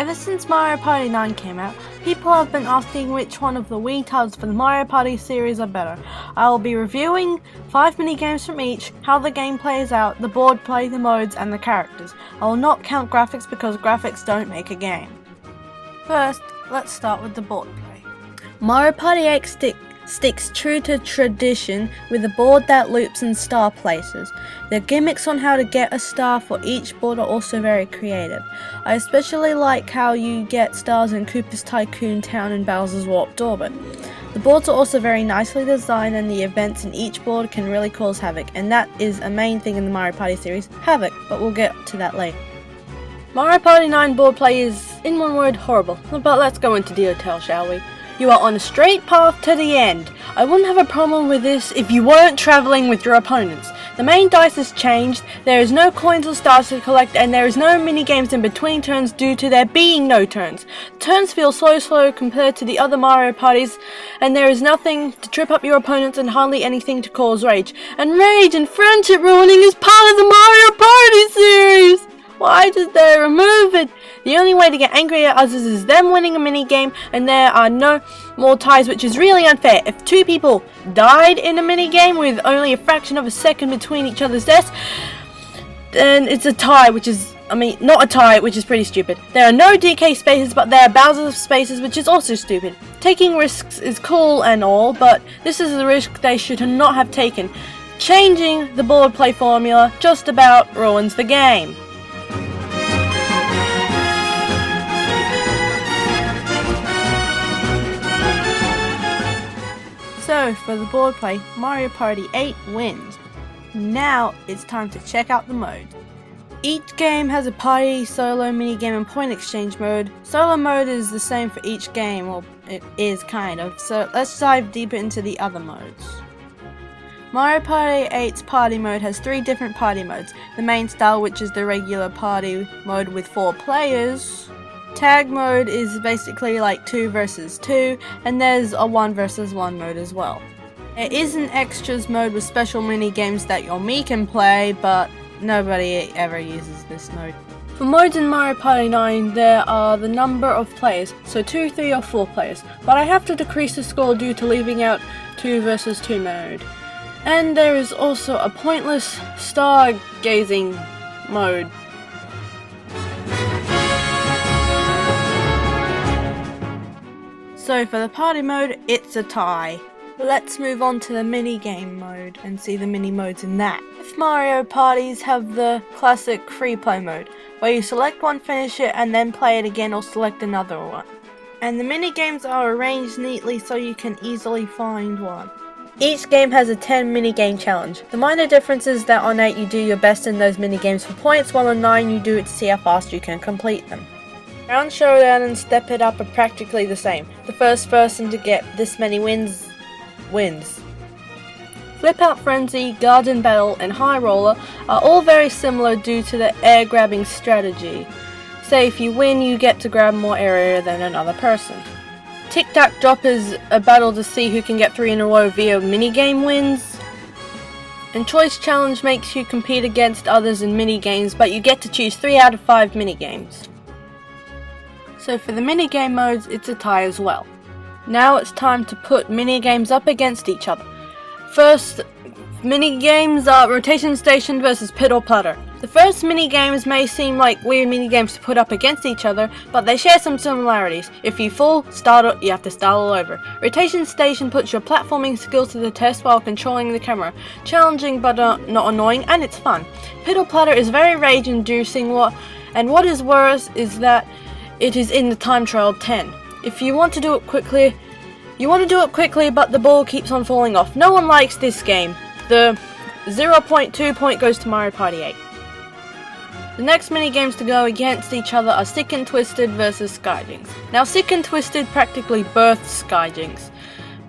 Ever since Mario Party 9 came out, people have been asking which one of the Wii titles for the Mario Party series are better. I will be reviewing 5 mini-games from each, how the game plays out, the board play, the modes, and the characters. I will not count graphics because graphics don't make a game. First, let's start with the board play. Mario Party 8 sticks true to tradition with a board that loops and star places. The gimmicks on how to get a star for each board are also very creative. I especially like how you get stars in Koopa's Tycoon Town and Bowser's Warped Orbit. The boards are also very nicely designed and the events in each board can really cause havoc, and that is a main thing in the Mario Party series, havoc, but we'll get to that later. Mario Party 9 board play is, in one word, horrible, but let's go into detail, shall we? You are on a straight path to the end. I wouldn't have a problem with this if you weren't travelling with your opponents. The main dice has changed, there is no coins or stars to collect, and there is no mini-games in between turns due to there being no turns. Turns feel so slow compared to the other Mario Parties, and there is nothing to trip up your opponents and hardly anything to cause rage. And rage and friendship ruining is part of the Mario Party series! Why did they remove it? The only way to get angry at others is them winning a mini-game, and there are no more ties, which is really unfair. If 2 people died in a mini-game with only a fraction of a second between each other's deaths, then it's a tie, which is, not a tie, which is pretty stupid. There are no DK spaces, but there are Bowser spaces, which is also stupid. Taking risks is cool and all, but this is a risk they should not have taken. Changing the board play formula just about ruins the game. So, for the board play, Mario Party 8 wins. Now, it's time to check out the modes. Each game has a party, solo, minigame, and point exchange mode. Solo mode is the same for each game, well, it is kind of, so let's dive deeper into the other modes. Mario Party 8's party mode has 3 different party modes. The main style, which is the regular party mode with 4 players. Tag mode is basically like 2 versus 2, and there's a 1 versus 1 mode as well. There is an extras mode with special mini games that your Mii can play, but nobody ever uses this mode. For modes in Mario Party 9, there are the number of players, so 2, 3 or 4 players, but I have to decrease the score due to leaving out 2 versus 2 mode. And there is also a pointless stargazing mode. So for the party mode, it's a tie. Let's move on to the mini-game mode and see the mini-modes in that. If Mario Parties have the classic free play mode, where you select one, finish it, and then play it again or select another one. And the mini-games are arranged neatly so you can easily find one. Each game has a 10 mini-game challenge. The minor difference is that on 8 you do your best in those mini-games for points, while on 9 you do it to see how fast you can complete them. Round Showdown and Step It Up are practically the same. The first person to get this many wins, wins. Flip Out Frenzy, Garden Battle, and High Roller are all very similar due to the air grabbing strategy. Say if you win, you get to grab more area than another person. Tic Tac Drop is a battle to see who can get 3 in a row via minigame wins. And Choice Challenge makes you compete against others in minigames, but you get to choose 3 out of 5 minigames. So for the minigame modes, it's a tie as well. Now it's time to put minigames up against each other. First, minigames are Rotation Station versus Piddle Putter. The first minigames may seem like weird minigames to put up against each other, but they share some similarities. If you fall, you have to start all over. Rotation Station puts your platforming skills to the test while controlling the camera. Challenging but not annoying, and it's fun. Piddle Putter is very rage-inducing, and what is worse is that it is in the time trial 10. If you want to do it quickly, but the ball keeps on falling off. No one likes this game. The 0.2 point goes to Mario Party 8. The next mini games to go against each other are Sick and Twisted versus Skyjinx. Now Sick and Twisted practically birthed Skyjinx.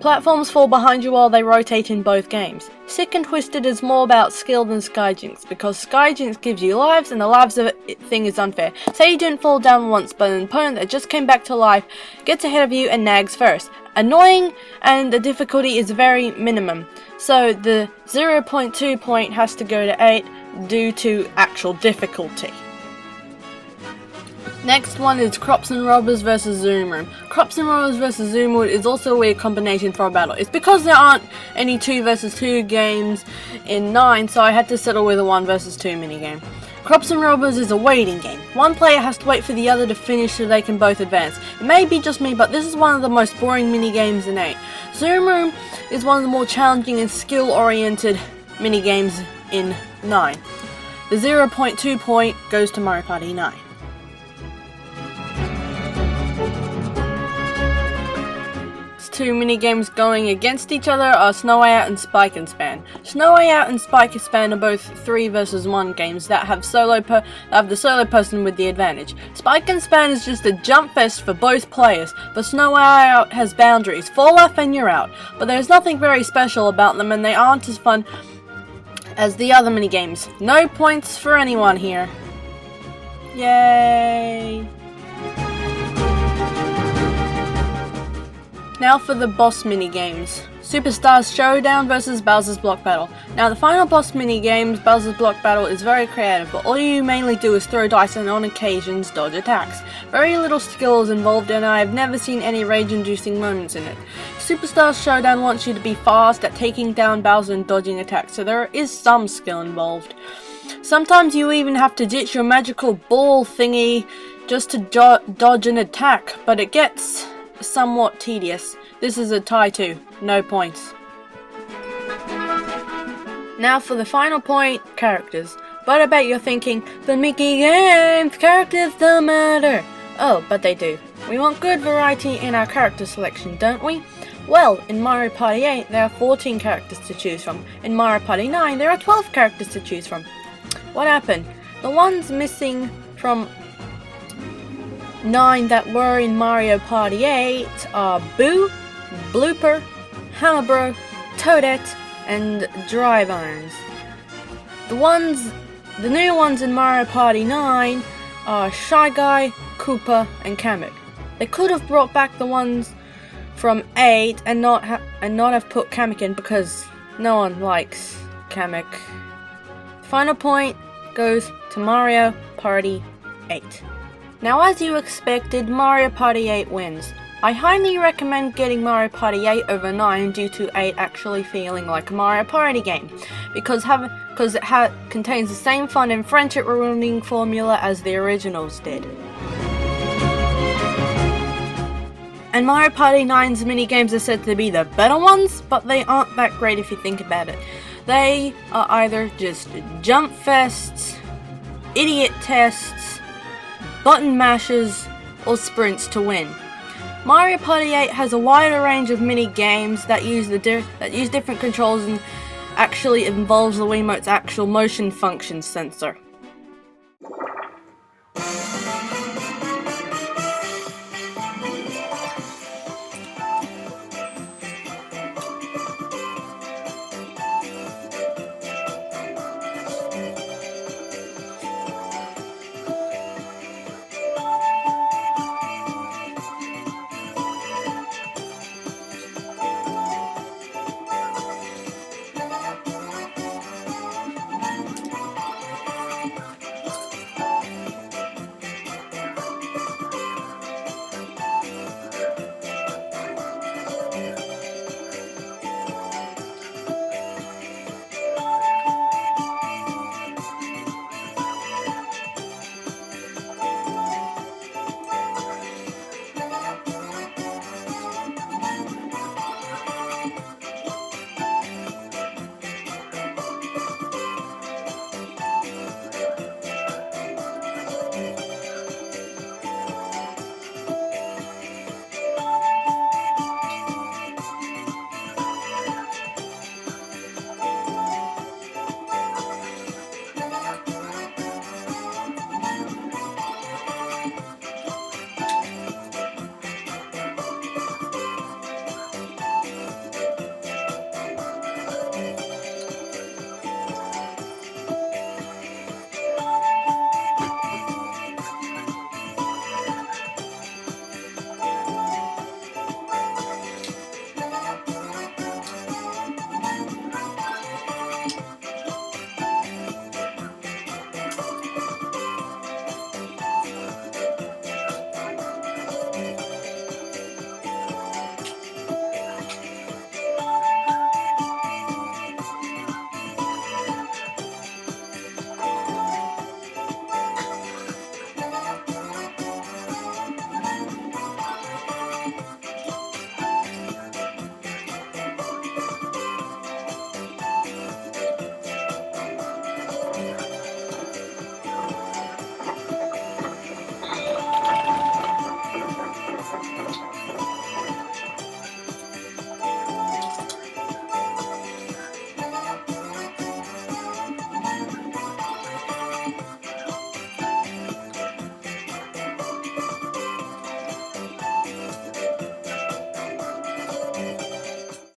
Platforms fall behind you while they rotate in both games. Sick and Twisted is more about skill than Skyjinx, because Skyjinx gives you lives and the lives of it thing is unfair. Say you didn't fall down once, but an opponent that just came back to life gets ahead of you and nags first. Annoying, and the difficulty is very minimum. So the 0.2 point has to go to 8 due to actual difficulty. Next one is Crops and Robbers vs Zoom Room. Crops and Robbers vs Zoom Wood is also a weird combination for a battle. It's because there aren't any 2 vs 2 games in 9, so I had to settle with a 1 vs 2 minigame. Crops and Robbers is a waiting game. One player has to wait for the other to finish so they can both advance. It may be just me, but this is one of the most boring minigames in 8. Zoom Room is one of the more challenging and skill-oriented minigames in 9. The 0.2 point goes to Mario Party 9. Two minigames going against each other are Snow Way Out and Spike and Span. Snow Way Out and Spike and Span are both 3 vs 1 games that have the solo person with the advantage. Spike and Span is just a jump fest for both players, but Snow Way Out has boundaries. Fall off and you're out. But there's nothing very special about them and they aren't as fun as the other minigames. No points for anyone here. Yay! Now for the boss minigames. Superstars Showdown vs Bowser's Block Battle. Now the final boss minigames, Bowser's Block Battle, is very creative, but all you mainly do is throw dice and on occasions dodge attacks. Very little skill is involved and I have never seen any rage-inducing moments in it. Superstars Showdown wants you to be fast at taking down Bowser and dodging attacks, so there is some skill involved. Sometimes you even have to ditch your magical ball thingy just to dodge an attack, but it gets somewhat tedious. This is a tie too, no points. Now for the final point, characters. But I bet you're thinking, the Mickey Games characters don't matter. Oh, but they do. We want good variety in our character selection, don't we? Well, in Mario Party 8 there are 14 characters to choose from. In Mario Party 9 there are 12 characters to choose from. What happened? The ones missing from 9 that were in Mario Party 8 are Boo, Blooper, Hammerbro, Toadette, and Drive Irons. The new ones in Mario Party 9 are Shy Guy, Koopa, and Kamek. They could have brought back the ones from 8 and not have put Kamek in because no one likes Kamek. The final point goes to Mario Party 8. Now, as you expected, Mario Party 8 wins. I highly recommend getting Mario Party 8 over 9 due to 8 actually feeling like a Mario Party game, because it contains the same fun and friendship ruining formula as the originals did. And Mario Party 9's minigames are said to be the better ones, but they aren't that great if you think about it. They are either just jump fests, idiot tests, button mashes, or sprints to win. Mario Party 8 has a wider range of mini games that use different controls and actually involves the Wiimote's actual motion function sensor.